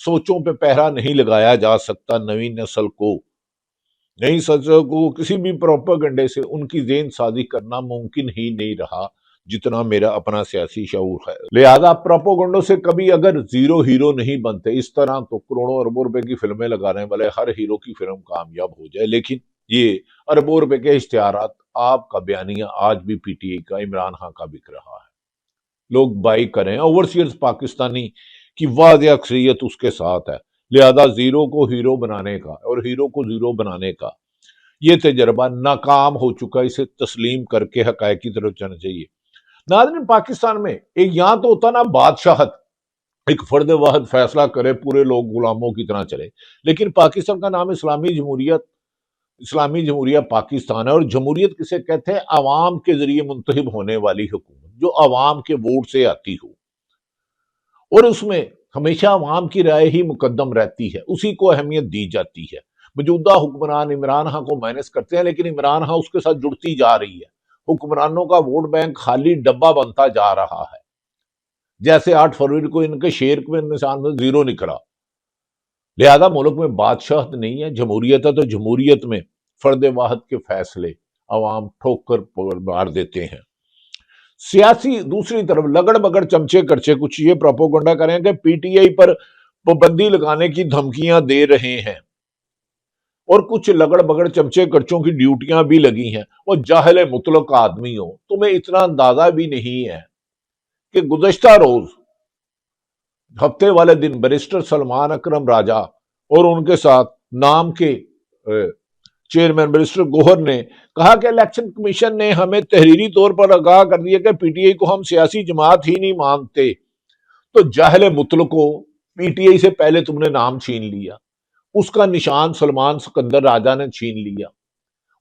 سوچوں پہ پہرا نہیں لگایا جا سکتا، نئی نسل کو کسی بھی پروپیگنڈے سے ان کی ذہن سازی کرنا ممکن ہی نہیں رہا جتنا میرا اپنا سیاسی شعور ہے۔ لہذا پروپیگنڈوں سے کبھی اگر زیرو ہیرو نہیں بنتے، اس طرح تو کروڑوں اربوں روپے کی فلمیں لگانے والے ہر ہیرو کی فلم کامیاب ہو جائے، لیکن یہ اربوں روپے کے اشتہارات، آپ کا بیانیہ آج بھی پی ٹی آئی کا، عمران خان کا بک رہا ہے۔ لوگ بائی کریں، اوورسیئرز پاکستانی کی واضح اکثریت اس کے ساتھ ہے، لہذا زیرو کو ہیرو بنانے کا اور ہیرو کو زیرو بنانے کا یہ تجربہ ناکام ہو چکا، اسے تسلیم کر کے حقائق کی طرف چلنا چاہیے۔ ناظرین، پاکستان میں ایک یہاں تو ہوتا نا بادشاہت، ایک فرد واحد فیصلہ کرے، پورے لوگ غلاموں کی طرح چلے، لیکن پاکستان کا نام اسلامی جمہوریہ پاکستان ہے، اور جمہوریت کسے کہتے ہیں؟ عوام کے ذریعے منتخب ہونے والی حکومت جو عوام کے ووٹ سے آتی ہو، اور اس میں ہمیشہ عوام کی رائے ہی مقدم رہتی ہے، اسی کو اہمیت دی جاتی ہے۔ موجودہ حکمران عمران خان کو مائنس کرتے ہیں، لیکن عمران خان اس کے ساتھ جڑتی جا رہی ہے، حکمرانوں کا ووٹ بینک خالی ڈبہ بنتا جا رہا ہے، جیسے 8 فروری کو ان کے شیر کے نشان میں زیرو نکلا۔ لہذا ملک میں بادشاہت نہیں ہے، جمہوریت ہے، تو جمہوریت میں فرد واحد کے فیصلے عوام ٹھوک کر مار دیتے ہیں۔ سیاسی دوسری طرف لگڑ بگڑ چمچے کرچے کچھ یہ پروپیگنڈا کریں کہ پی ٹی آئی پر پابندی لگانے کی دھمکیاں دے رہے ہیں، اور کچھ لگڑ بگڑ چمچے کرچوں کی ڈیوٹیاں بھی لگی ہیں، وہ جاہل مطلق آدمی ہو، تمہیں اتنا اندازہ بھی نہیں ہے کہ گزشتہ روز ہفتے والے دن بیرسٹر سلمان اکرم راجہ اور ان کے ساتھ نام کے چیئرمین بیرسٹر گوہر نے کہا کہ الیکشن کمیشن نے ہمیں تحریری طور پر آگاہ کر دیا کہ پی ٹی آئی کو ہم سیاسی جماعت ہی نہیں مانتے۔ تو جاہل مطلق کو پی ٹی آئی سے پہلے تم نے نام چھین لیا، اس کا نشان سلمان سکندر راجہ نے چھین لیا،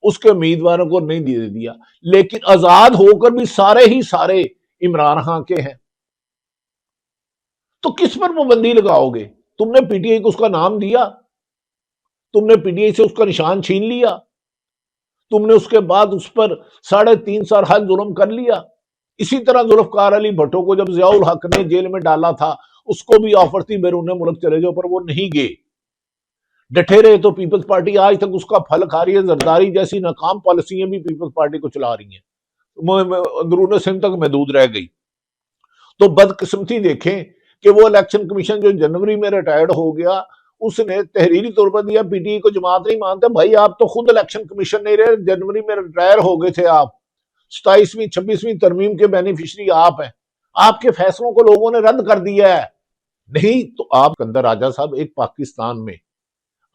اس کے امیدواروں کو نہیں دے دیا، لیکن آزاد ہو کر بھی سارے ہی سارے عمران خان کے ہیں۔ تو کس پر پابندی لگاؤ گے؟ تم نے پی ٹی آئی کو اس کا نام دیا، تم نے پی ٹی آئی سے اس کا نشان چھین لیا، تم نے اس کے بعد اس پر 3.5 سال حد ظلم کر لیا۔ اسی طرح ذوالفقار علی بھٹو کو جب ضیاء الحق نے جیل میں ڈالا تھا، اس کو بھی آفر تھی بیرون ملک چلے جاؤ، پر وہ نہیں گئے، ڈٹے رہے۔ تو پیپلز پارٹی آج تک اس کا پھل کھا رہی ہے، زرداری جیسی ناکام پالیسیاں بھی پیپلز پارٹی کو چلا رہی ہیں، اندرون سندھ تک محدود رہ گئی۔ تو بدقسمتی دیکھیں کہ وہ الیکشن کمیشن جو جنوری میں ریٹائرڈ ہو گیا، اس نے تحریری طور پر دیا پی ٹی آئی کو جماعت نہیں مانتے۔ بھائی آپ تو خود الیکشن کمیشن نہیں رہے، جنوری میں ریٹائر ہو گئے تھے، آپ 27ویں 26ویں ترمیم کے بینیفیشری آپ ہیں، آپ کے فیصلوں کو لوگوں نے رد کر دیا ہے۔ نہیں تو آپ سکندر راجہ صاحب ایک پاکستان میں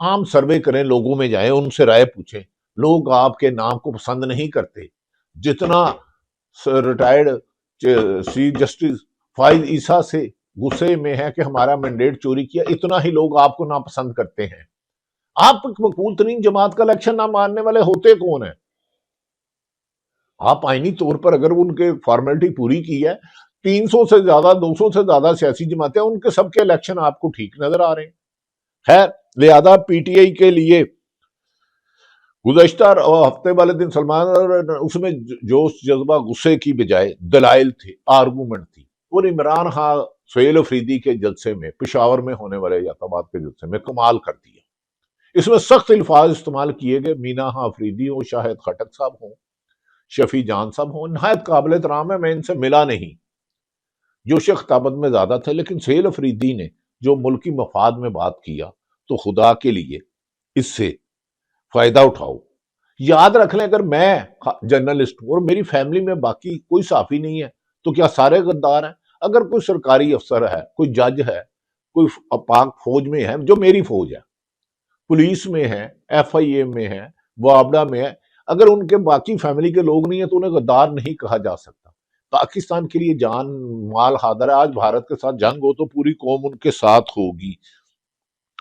عام سروے کریں، لوگوں میں جائیں، ان سے رائے پوچھیں، لوگ آپ کے نام کو پسند نہیں کرتے۔ جتنا ریٹائرڈ چیف جسٹس فائز عیسیٰ سے غصے میں ہے کہ ہمارا مینڈیٹ چوری کیا، اتنا ہی لوگ آپ کو ناپسند کرتے ہیں۔ آپ مقبول ترین جماعت کا الیکشن نہ ماننے والے ہوتے کون ہیں؟ آپ آئینی طور پر اگر ان کے فارمیلٹی پوری کی ہے، 300 سے زیادہ 200 سے زیادہ سیاسی جماعتیں، ان کے سب کے الیکشن آپ کو ٹھیک نظر آ رہے ہیں۔ خیر، لہذا پی ٹی آئی کے لیے گزشتہ ہفتے والے دن سلمان، اس میں جوش جذبہ غصے کی بجائے دلائل تھے، آرگومنٹ تھی، اور عمران خان سہیل افریدی کے جلسے میں، پشاور میں ہونے والے یاتاباد کے جلسے میں کمال کر دیا۔ اس میں سخت الفاظ استعمال کیے گئے، مینا خان افریدی ہوں، شاہد خٹک صاحب ہوں، شفیع جان صاحب ہوں، نہایت قابل احترام ہے، میں ان سے ملا نہیں، جوش خطابت میں زیادہ تھے، لیکن سہیل افریدی نے جو ملکی مفاد میں بات کیا، تو خدا کے لیے اس سے فائدہ اٹھاؤ۔ یاد رکھ لیں اگر میں جرنلسٹ ہوں اور میری فیملی میں باقی کوئی صحافی نہیں ہے تو کیا سارے غدار ہیں؟ اگر کوئی سرکاری افسر ہے، کوئی جج ہے، کوئی پاک فوج میں ہے جو میری فوج ہے، پولیس میں ہے، ایف آئی اے میں ہے، وابڈا میں ہے، اگر ان کے باقی فیملی کے لوگ نہیں ہیں تو انہیں غدار نہیں کہا جا سکتا۔ پاکستان کے لیے جان مال حاضر ہے، آج بھارت کے ساتھ جنگ ہو تو پوری قوم ان کے ساتھ ہوگی،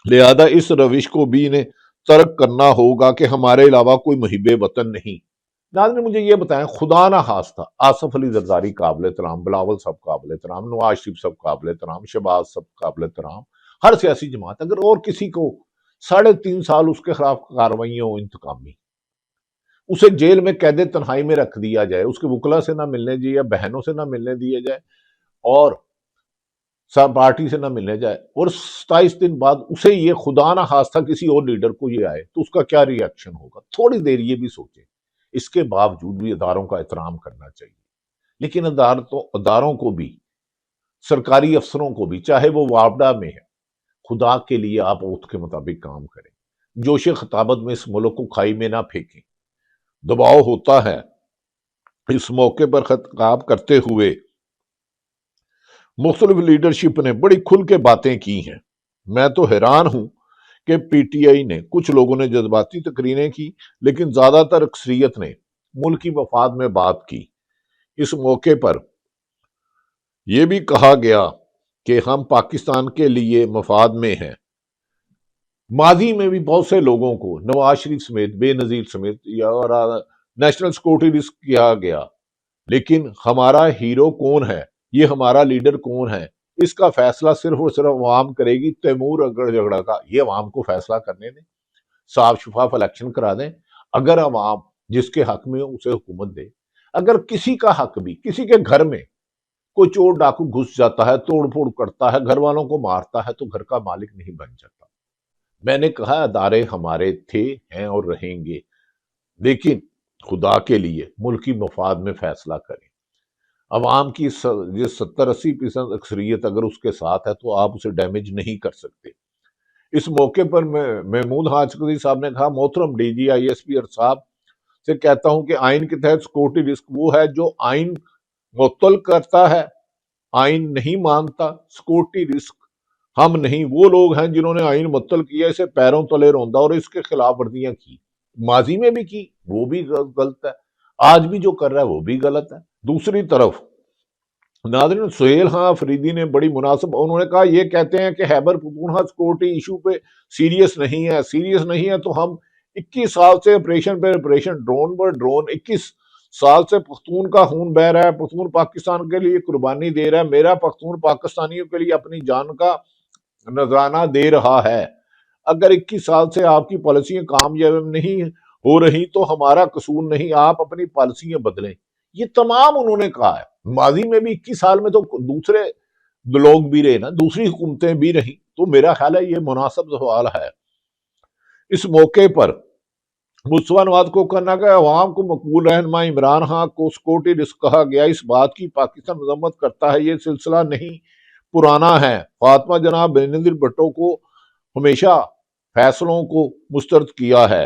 لہذا اس روش کو بھی انہیں ترک کرنا ہوگا کہ ہمارے علاوہ کوئی محب وطن نہیں۔ ناظرین مجھے یہ بتائیں، خدا نہ خواستہ آصف علی زرداری قابل احترام، بلاول صاحب قابل احترام، نواز شریف صاحب قابل احترام، شہباز صاحب قابل احترام، ہر سیاسی جماعت اگر اور کسی کو 3.5 سال اس کے خلاف کارروائیوں انتقامی، اسے جیل میں قید تنہائی میں رکھ دیا جائے، اس کے وکلا سے نہ ملنے دیے، بہنوں سے نہ ملنے دیا جائے، اور سب پارٹی سے نہ ملنے جائے، اور 27 دن بعد اسے یہ خدا نہ خواستہ کسی اور لیڈر کو یہ آئے تو اس کا کیا ری ایکشن ہوگا؟ تھوڑی دیر یہ بھی سوچیں۔ اس کے باوجود بھی اداروں کا احترام کرنا چاہیے، لیکن اداروں کو بھی، سرکاری افسروں کو بھی، چاہے وہ وابڈا میں ہے، خدا کے لیے آپ اوتھ کے مطابق کام کریں، جوش خطابت میں اس ملک کو کھائی میں نہ پھینکیں۔ دباؤ ہوتا ہے۔ اس موقع پر خطاب کرتے ہوئے مختلف لیڈرشپ نے بڑی کھل کے باتیں کی ہیں۔ میں تو حیران ہوں کہ پی ٹی آئی نے، کچھ لوگوں نے جذباتی تقریریں کی، لیکن زیادہ تر اکثریت نے ملکی مفاد میں بات کی۔ اس موقع پر یہ بھی کہا گیا کہ ہم پاکستان کے لیے مفاد میں ہیں۔ ماضی میں بھی بہت سے لوگوں کو، نواز شریف سمیت، بے نظیر سمیت، نیشنل سیکورٹی رسک کیا گیا، لیکن ہمارا ہیرو کون ہے، یہ ہمارا لیڈر کون ہے، اس کا فیصلہ صرف اور صرف عوام کرے گی۔ تیمور اگر جھگڑا کا، یہ عوام کو فیصلہ کرنے دیں، صاف شفاف الیکشن کرا دیں، اگر عوام جس کے حق میں اسے حکومت دے۔ اگر کسی کا حق بھی، کسی کے گھر میں کوئی چور ڈاکو گھس جاتا ہے، توڑ پھوڑ کرتا ہے، گھر والوں کو مارتا ہے، تو گھر کا مالک نہیں بن جاتا۔ میں نے کہا ادارے ہمارے تھے، ہیں اور رہیں گے، لیکن خدا کے لیے ملکی مفاد میں فیصلہ کریں۔ عوام کی 70-80% اکثریت اگر اس کے ساتھ ہے تو آپ اسے ڈیمیج نہیں کر سکتے۔ اس موقع پر محمود حاجقی صاحب نے کہا، محترم D G I S P صاحب سے کہتا ہوں کہ آئین کے تحت سیکورٹی رسک وہ ہے جو آئین معطل کرتا ہے، آئین نہیں مانتا۔ سیکورٹی رسک ہم نہیں، وہ لوگ ہیں جنہوں نے آئین معطل کیا، اسے پیروں تلے روندا اور اس کے خلاف ورزیاں کی، ماضی میں بھی کی، وہ بھی غلط ہے، آج بھی جو کر رہا ہے وہ بھی غلط ہے۔ دوسری طرف ناظرین، سہیل خان آفریدی نے بڑی مناسب، انہوں نے کہا یہ کہتے ہیں کہ خیبر پختونخوا سیکورٹی ایشو پہ سیریس نہیں ہے تو ہم 21 سال سے آپریشن پہ آپریشن، ڈرون پر ڈرون، 21 سال سے پختون کا خون بہ رہا ہے، پختون پاکستان کے لیے قربانی دے رہا ہے، میرا پختون پاکستانیوں کے لیے اپنی جان کا نذرانہ دے رہا ہے۔ اگر 21 سال سے آپ کی پالیسیاں کامیاب نہیں ہو رہی تو ہمارا قصور نہیں، آپ اپنی پالیسیاں بدلیں۔ یہ تمام انہوں نے کہا ہے۔ ماضی میں بھی 21 سال میں تو دوسرے لوگ بھی رہے نا، دوسری حکومتیں بھی رہی، تو میرا خیال ہے یہ مناسب سوال ہے۔ اس موقع پر مصطفیٰ نواز کو کرنا کہ عوام کو مقبول رہنما عمران خان کو سیکورٹی رسک کہا گیا، اس بات کی پاکستان مذمت کرتا ہے، یہ سلسلہ نہیں پرانا ہے۔ فاطمہ جناب بینظیر بھٹو کو ہمیشہ فیصلوں کو مسترد کیا ہے۔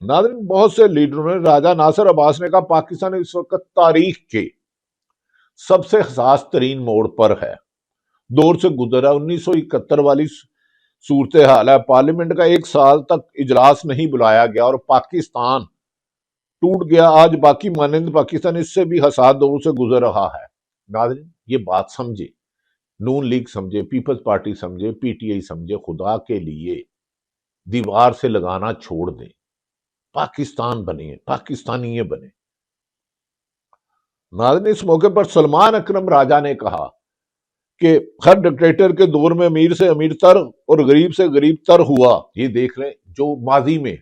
ناظرین، بہت سے لیڈروں نے، راجہ ناصر عباس نے کہا پاکستان اس وقت تاریخ کے سب سے حساس ترین موڑ پر ہے، دور سے گزرا 1971 والی صورتحال ہے، پارلیمنٹ کا 1 سال تک اجلاس نہیں بلایا گیا اور پاکستان ٹوٹ گیا، آج باقی مانند پاکستان اس سے بھی حساس دور سے گزر رہا ہے۔ ناظرین، یہ بات سمجھے، نون لیگ سمجھے، پیپلز پارٹی سمجھے، پی ٹی آئی سمجھے، خدا کے لیے دیوار سے لگانا چھوڑ دیں، پاکستان بنے، پاکستانی بنے۔ ناظرین، اس موقع پر سلمان اکرم راجہ نے کہا کہ ہر ڈکٹیٹر کے دور میں امیر سے امیر تر اور غریب سے غریب تر ہوا۔ یہ دیکھ لیں، جو ماضی میں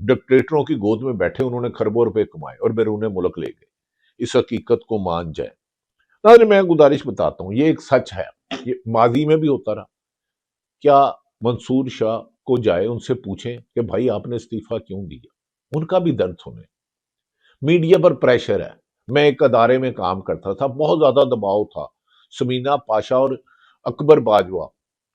ڈکٹیٹروں کی گود میں بیٹھے انہوں نے خربوں روپے کمائے اور بیرون ملک لے گئے، اس حقیقت کو مان جائیں۔ ناظرین، میں گزارش بتاتا ہوں، یہ ایک سچ ہے، یہ ماضی میں بھی ہوتا رہا۔ کیا منصور شاہ کو جائے ان سے پوچھیں کہ بھائی آپ نے استعفیٰ کیوں دیا، ان کا بھی درد سنیں۔ میڈیا پر پریشر ہے، میں ایک ادارے میں کام کرتا تھا، بہت زیادہ دباؤ تھا، سمینہ پاشا اور اکبر باجوہ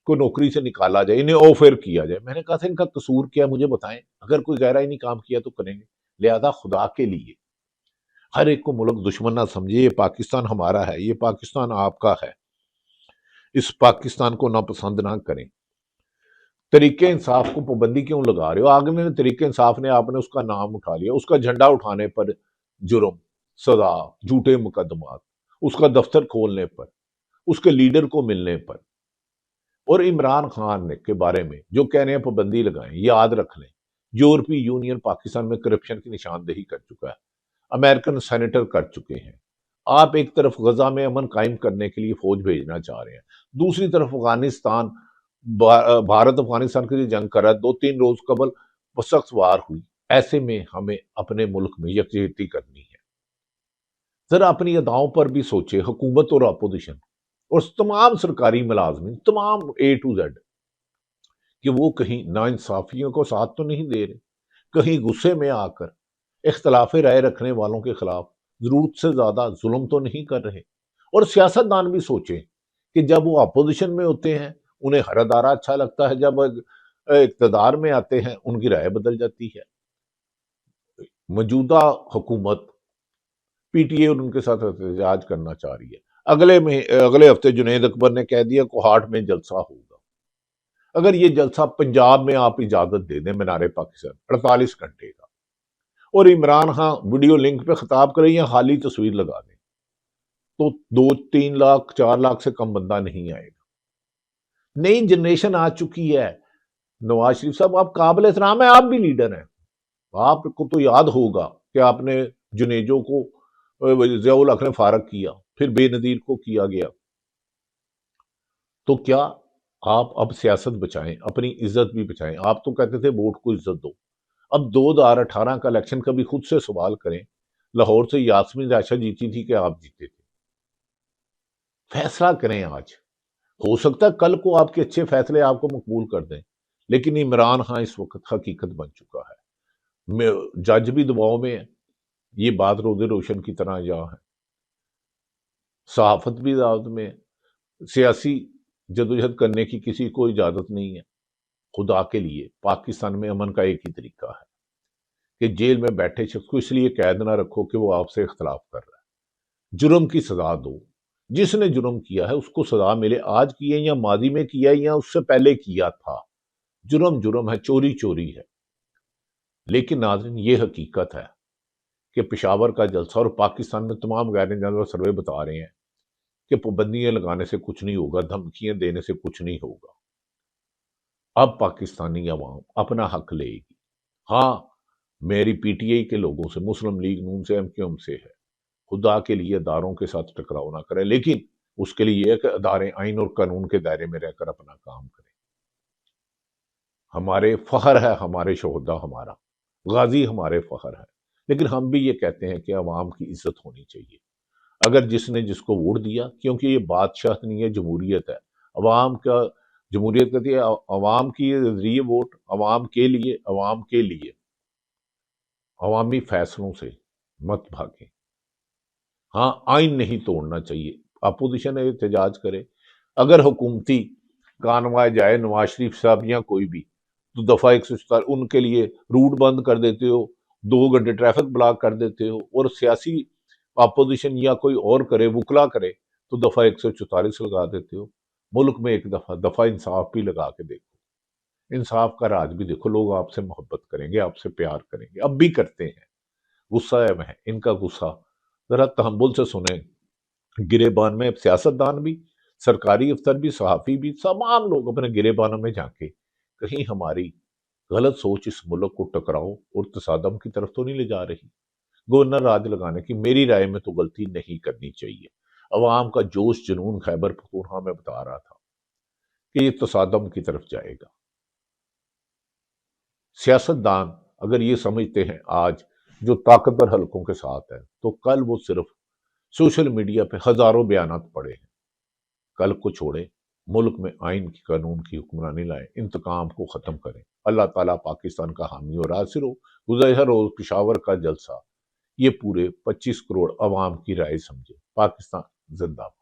کو نوکری سے نکالا جائے، انہیں آفر کیا جائے۔ میں نے کہا تھا ان کا قصور کیا مجھے بتائیں، اگر کوئی گہرا ہی نہیں کام کیا تو کریں گے، لہذا خدا کے لیے ہر ایک کو ملک دشمن نہ سمجھے، یہ پاکستان ہمارا ہے، یہ پاکستان آپ کا ہے، اس پاکستان کو ناپسند نہ کریں۔ طریقہ انصاف کو پابندی کیوں لگا رہے ہو؟ آگے میں طریقہ انصاف نے، آپ نے اس کا نام اٹھا لیا، اس کا جھنڈا اٹھانے پر جرم، سزا، جھوٹے مقدمات، اس کا دفتر کھولنے پر، اس کے لیڈر کو ملنے پر، اور عمران خان کے بارے میں جو کہہ رہے ہیں پابندی لگائیں، یاد رکھ لیں یورپی یونین پاکستان میں کرپشن کی نشاندہی کر چکا ہے، امریکن سینیٹر کر چکے ہیں۔ آپ ایک طرف غزہ میں امن قائم کرنے کے لیے فوج بھیجنا چاہ رہے ہیں، دوسری طرف افغانستان، بھارت افغانستان کے لیے جنگ کر رہا ہے، 2-3 روز قبل سخت وار ہوئی۔ ایسے میں ہمیں اپنے ملک میں یکجہتی کرنی ہے۔ ذرا اپنی اداؤں پر بھی سوچے، حکومت اور اپوزیشن، اور تمام سرکاری ملازمین، تمام اے ٹو زیڈ، کہ وہ کہیں ناانصافیوں کو ساتھ تو نہیں دے رہے، کہیں غصے میں آ کر اختلاف رائے رکھنے والوں کے خلاف ضرورت سے زیادہ ظلم تو نہیں کر رہے۔ اور سیاستدان بھی سوچیں کہ جب وہ اپوزیشن میں ہوتے ہیں انہیں ہر ادارہ اچھا لگتا ہے، جب اقتدار میں آتے ہیں ان کی رائے بدل جاتی ہے۔ موجودہ حکومت پی ٹی اے ان کے ساتھ احتجاج کرنا چاہ رہی ہے۔ اگلے ہفتے جنید اکبر نے کہہ دیا کوہاٹ میں جلسہ ہوگا۔ اگر یہ جلسہ پنجاب میں آپ اجازت دے دیں مینار پاکستان 48 گھنٹے کا، اور عمران خان ویڈیو لنک پہ خطاب کریں یا خالی تصویر لگا دیں، تو 2-3 لاکھ 4 لاکھ سے کم بندہ نہیں آئے گا۔ نئی جنریشن آ چکی ہے۔ نواز شریف صاحب آپ قابل احترام ہیں، آپ بھی لیڈر ہیں، آپ کو تو یاد ہوگا کہ آپ نے جنیجو کو ضیاء الحق نے فارغ کیا، پھر بے نظیر کو کیا گیا۔ تو کیا آپ اب سیاست بچائیں، اپنی عزت بھی بچائیں؟ آپ تو کہتے تھے ووٹ کو عزت دو، اب 2018 کا الیکشن کا بھی خود سے سوال کریں۔ لاہور سے یاسمین رائشہ جیتی تھی کہ آپ جیتے تھے؟ فیصلہ کریں آج۔ ہو سکتا ہے کل کو آپ کے اچھے فیصلے آپ کو مقبول کر دیں، لیکن عمران خان اس وقت حقیقت بن چکا ہے۔ جج بھی دباؤ میں ہے، یہ بات روز روشن کی طرح یہاں ہے، صحافت بھی دباؤ میں ہے، سیاسی جدوجہد کرنے کی کسی کو اجازت نہیں ہے۔ خدا کے لیے پاکستان میں امن کا ایک ہی طریقہ ہے کہ جیل میں بیٹھے شخص کو اس لیے قید نہ رکھو کہ وہ آپ سے اختلاف کر رہا ہے، جرم کی سزا دو، جس نے جرم کیا ہے اس کو سزا ملے، آج کیے یا ماضی میں کیا یا اس سے پہلے کیا تھا، جرم جرم ہے، چوری چوری ہے۔ لیکن ناظرین یہ حقیقت ہے کہ پشاور کا جلسہ اور پاکستان میں تمام غیر جانبدار سروے بتا رہے ہیں کہ پابندیاں لگانے سے کچھ نہیں ہوگا، دھمکیاں دینے سے کچھ نہیں ہوگا۔ اب پاکستانی عوام اپنا حق لے گی۔ ہاں، میری پی ٹی آئی کے لوگوں سے، مسلم لیگ نون سے، ایم کیو ایم سے ہے، خدا کے لیے اداروں کے ساتھ ٹکراؤ نہ کریں، لیکن اس کے لیے یہ ہے کہ ادارے آئین اور قانون کے دائرے میں رہ کر اپنا کام کریں۔ ہمارے فخر ہے ہمارے شہداء، ہمارا غازی ہمارے فخر ہے، لیکن ہم بھی یہ کہتے ہیں کہ عوام کی عزت ہونی چاہیے۔ اگر جس نے جس کو ووٹ دیا، کیونکہ یہ بادشاہت نہیں ہے، جمہوریت ہے، عوام کا جمہوریت کہتی ہے عوام کی ذریعے ووٹ، عوام کے لیے، عوام کے لیے، عوامی فیصلوں سے مت بھاگیں۔ ہاں، آئین نہیں توڑنا چاہیے، اپوزیشن احتجاج کرے، اگر حکومتی کانوائے جائے نواز شریف صاحب یا کوئی بھی، تو دفعہ 147 ان کے لیے روٹ بند کر دیتے ہو، 2 گھنٹے ٹریفک بلاک کر دیتے ہو، اور سیاسی اپوزیشن یا کوئی اور کرے، وکلا کرے، تو دفعہ 144 لگا دیتے ہو۔ ملک میں ایک دفعہ انصاف بھی لگا کے دیکھو، انصاف کا راج بھی دیکھو، لوگ آپ سے محبت کریں گے، آپ سے پیار کریں گے، اب بھی کرتے ہیں۔ غصہ ہے ان کا غصہ ذرا تحمل سے سنیں۔ گریبان میں سیاستدان بھی، سرکاری افسر بھی، صحافی بھی، تمام لوگ اپنے گریبانوں میں جھانکے، کہیں ہماری غلط سوچ اس ملک کو ٹکراؤ اور تصادم کی طرف تو نہیں لے جا رہی۔ گورنر راج لگانے کی میری رائے میں تو غلطی نہیں کرنی چاہیے۔ عوام کا جوش جنون خیبر پختونخوا میں بتا رہا تھا کہ یہ تصادم کی طرف جائے گا۔ سیاستدان اگر یہ سمجھتے ہیں آج جو طاقتور حلقوں کے ساتھ ہے، تو کل وہ صرف سوشل میڈیا پہ ہزاروں بیانات پڑے ہیں۔ کل کو چھوڑے، ملک میں آئین کی قانون کی حکمرانی لائیں، انتقام کو ختم کریں۔ اللہ تعالیٰ پاکستان کا حامی اور ناصر ہو۔ گزشتہ روز پشاور کا جلسہ یہ پورے 25 کروڑ عوام کی رائے سمجھے۔ پاکستان زندہ باد۔